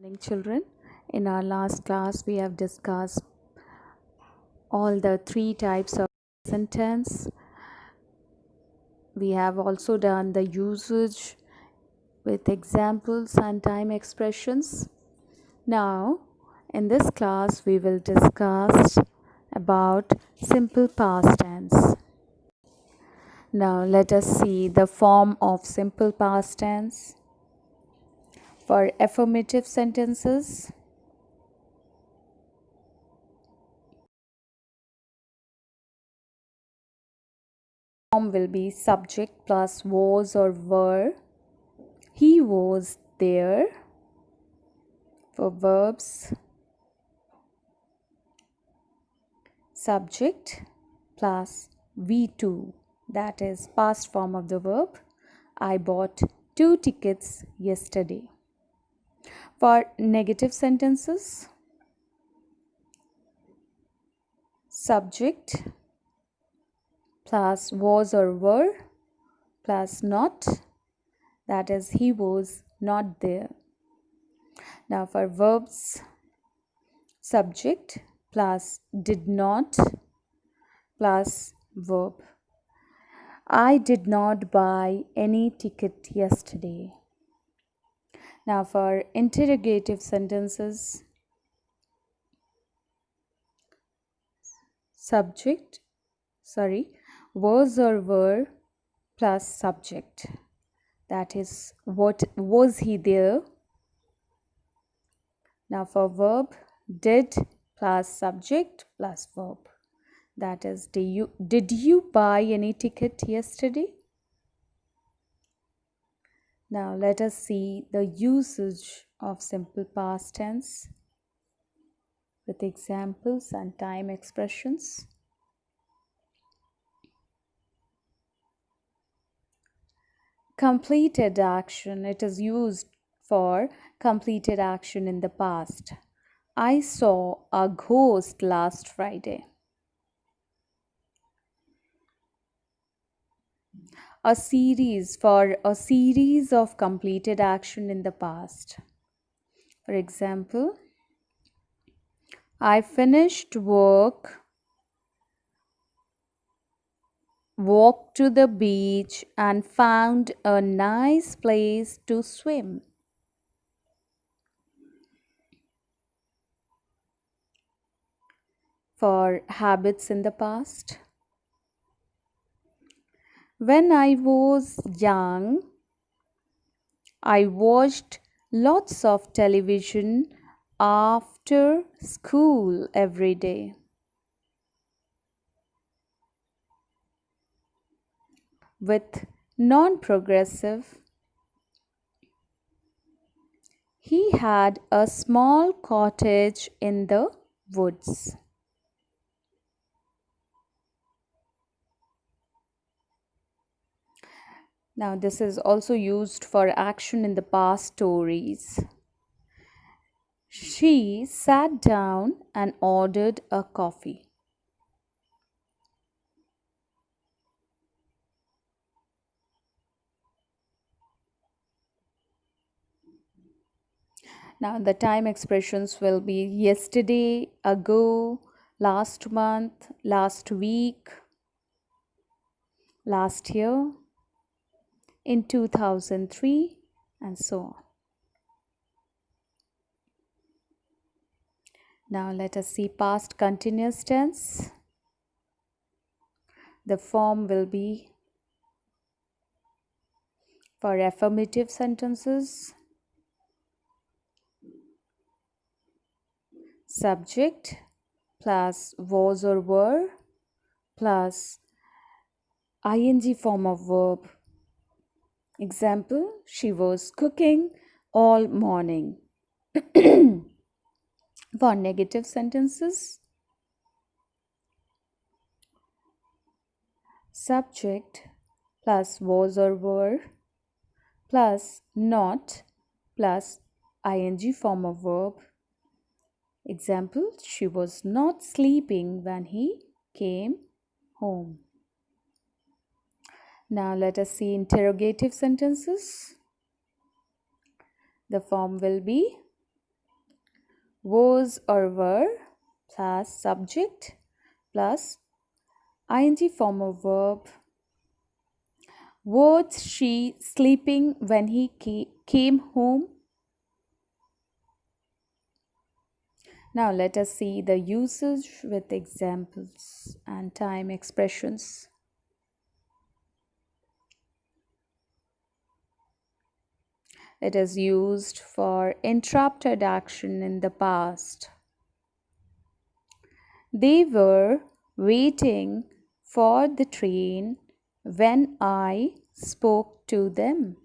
Morning, children. In our last class, we have discussed all the three types of sentence. We have also done the usage with examples and time expressions. Now, in this class, we will discuss about simple past tense. Now, let us see the form of simple past tense. For affirmative sentences, form will be subject plus was or were. He was there. For verbs, subject plus V2, that is past form of the verb. I bought 2 tickets yesterday. For negative sentences, subject plus was or were plus not, that is he was not there. Now for verbs, subject plus did not plus verb. I did not buy any ticket yesterday. Now for interrogative sentences, was or were plus subject, that is what was he there. Now for verb, did plus subject plus verb, that is did you buy any ticket yesterday? Now let us see the usage of simple past tense with examples and time expressions. Completed action, it is used for completed action in the past. I saw a ghost last Friday. A series, for a series of completed action in the past. For example, I finished work, walked to the beach and found a nice place to swim. For habits in the past, when I was young, I watched lots of television after school every day. With non-progressive, he had a small cottage in the woods. Now this is also used for action in the past stories. She sat down and ordered a coffee. Now the time expressions will be yesterday, ago, last month, last week, last year, in 2003, and so on. Now let us see past continuous tense. The form will be for affirmative sentences, subject plus was or were plus ing form of verb. Example, she was cooking all morning. For negative sentences, subject plus was or were plus not plus ing form of verb. Example, she was not sleeping when he came home. Now let us see interrogative sentences. The form will be was or were plus subject plus ing form of verb. Was she sleeping when he came home? Now let us see the usage with examples and time expressions. It is used for interrupted action in the past. They were waiting for the train when I spoke to them.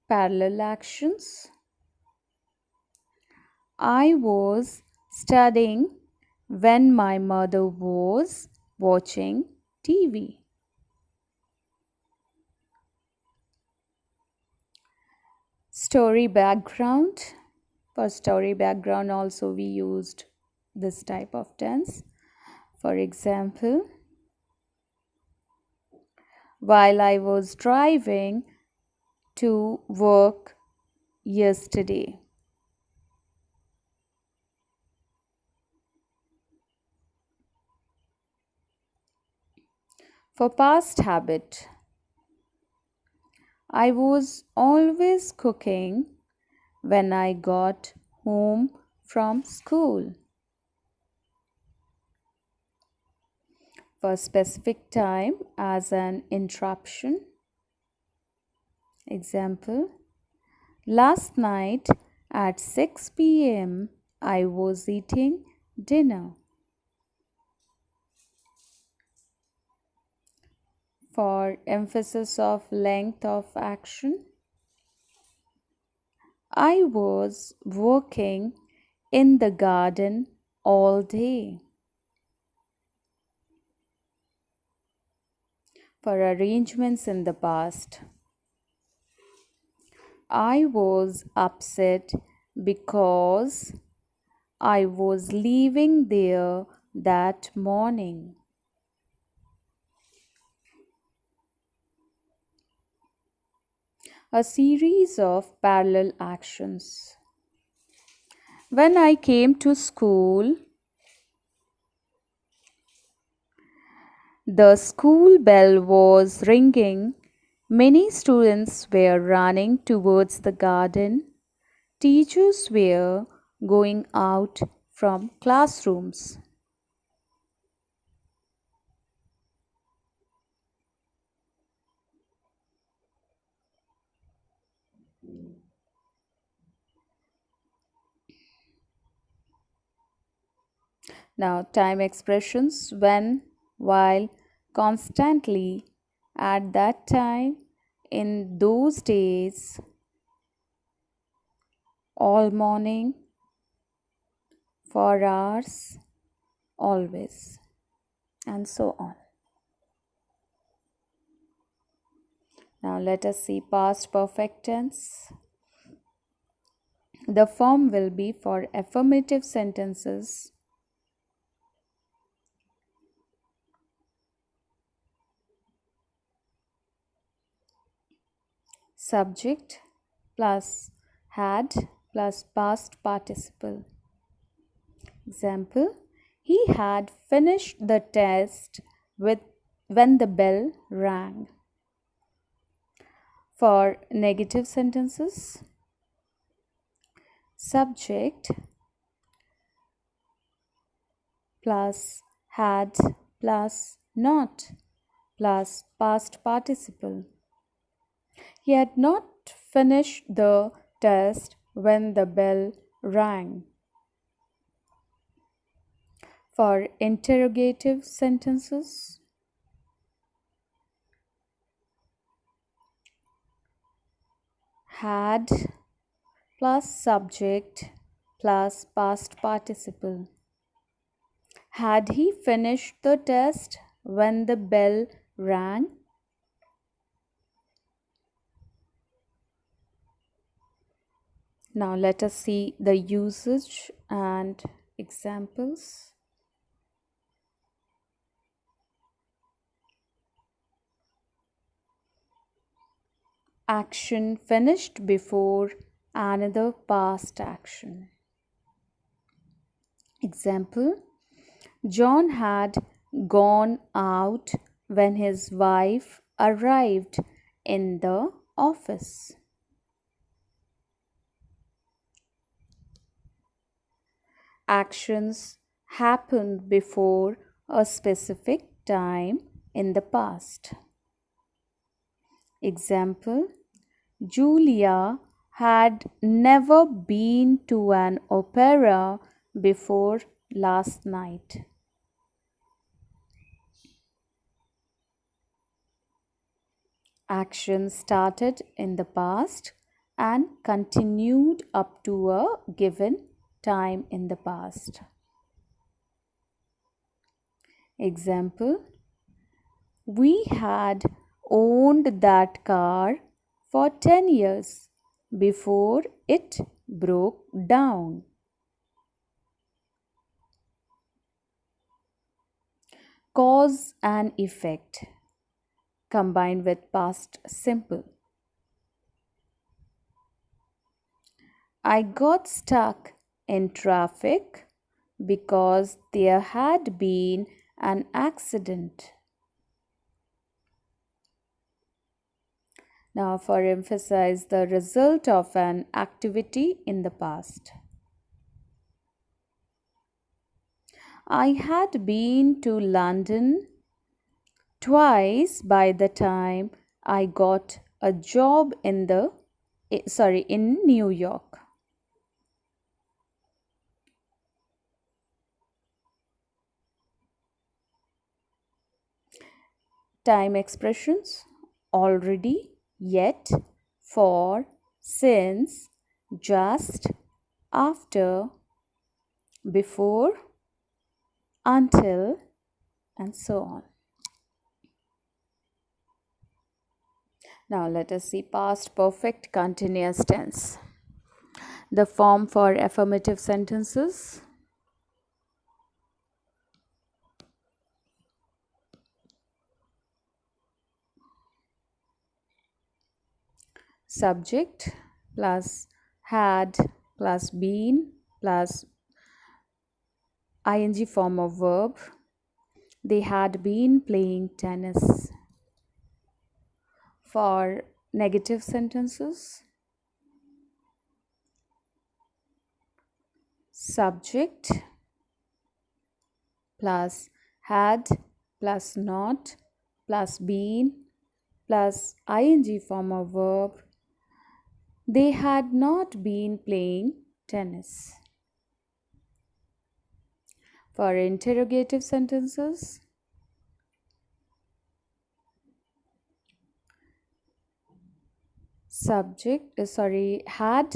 Parallel actions. I was studying when my mother was watching TV. Story background. For story background, also we used this type of tense. For example, while I was driving to work yesterday. For past habit, I was always cooking when I got home from school. For specific time as an interruption, example, last night at 6 p.m. I was eating dinner. For emphasis of length of action, I was working in the garden all day. For arrangements in the past, I was upset because I was leaving there that morning. A series of parallel actions. When I came to school, the school bell was ringing. Many students were running towards the garden. Teachers were going out from classrooms. Now, time expressions when, while, constantly, at that time, in those days, all morning, for hours, always, and so on. Now, let us see past perfect tense. The form will be for affirmative sentences. Subject plus had plus past participle. Example, he had finished the test with when the bell rang. For negative sentences, subject plus had plus not plus past participle. He had not finished the test when the bell rang. For interrogative sentences, had plus subject plus past participle. Had he finished the test when the bell rang? Now let us see the usage and examples. action finished before another past action. Example: John had gone out when his wife arrived in the office. Actions happened before a specific time in the past. Example: Julia had never been to an opera before last night. Action started in the past and continued up to a given time in the past. Example: We had owned that car for 10 years before it broke down. Cause and effect combined with past simple. I got stuck in traffic because there had been an accident. Now, for emphasize the result of an activity in the past. I had been to London twice by the time I got a job in New York. Time expressions: already, yet, for, since, just, after, before, until, and so on. Now let us see past perfect continuous tense. The form for affirmative sentences: subject plus had plus been plus ing form of verb. They had been playing tennis. For negative sentences: subject plus had plus not plus been plus ing form of verb. They had not been playing tennis. For interrogative sentences: had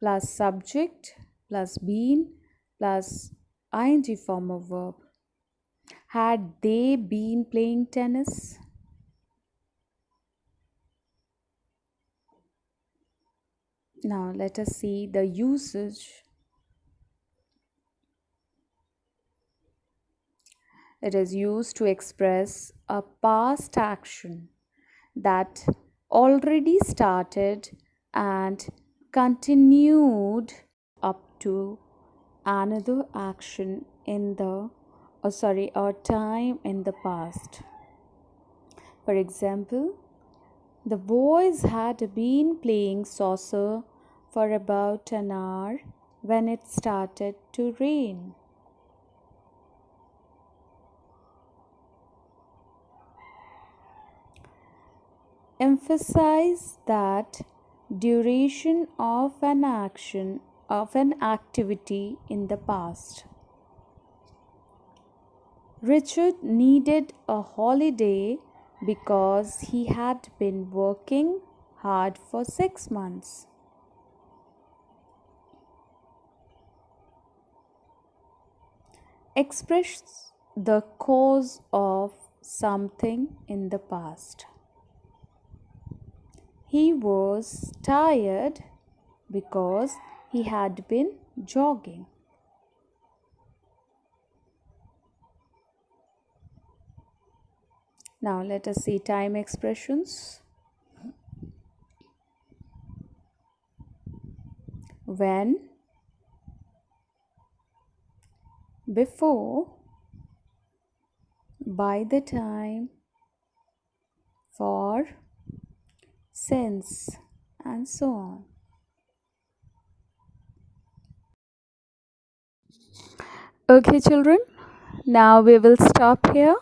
plus subject plus been plus ing form of verb. Had they been playing tennis? Now let us see the usage. It is used to express a past action that already started and continued up to another action in the or time in the past. For example, the boys had been playing soccer for about an hour when it started to rain. Emphasize that duration of an activity in the past. Richard needed a holiday because he had been working hard for 6 months. Express the cause of something in the past. He was tired because he had been jogging. Now let us see time expressions. when, before, by the time, for, since, and so on. Okay, children, now we will stop here.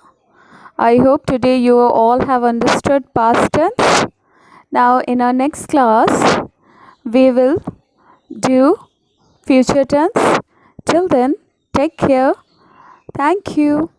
I hope today you all have understood past tense. Now, in our next class, we will do future tense. Till then, take care. Thank you.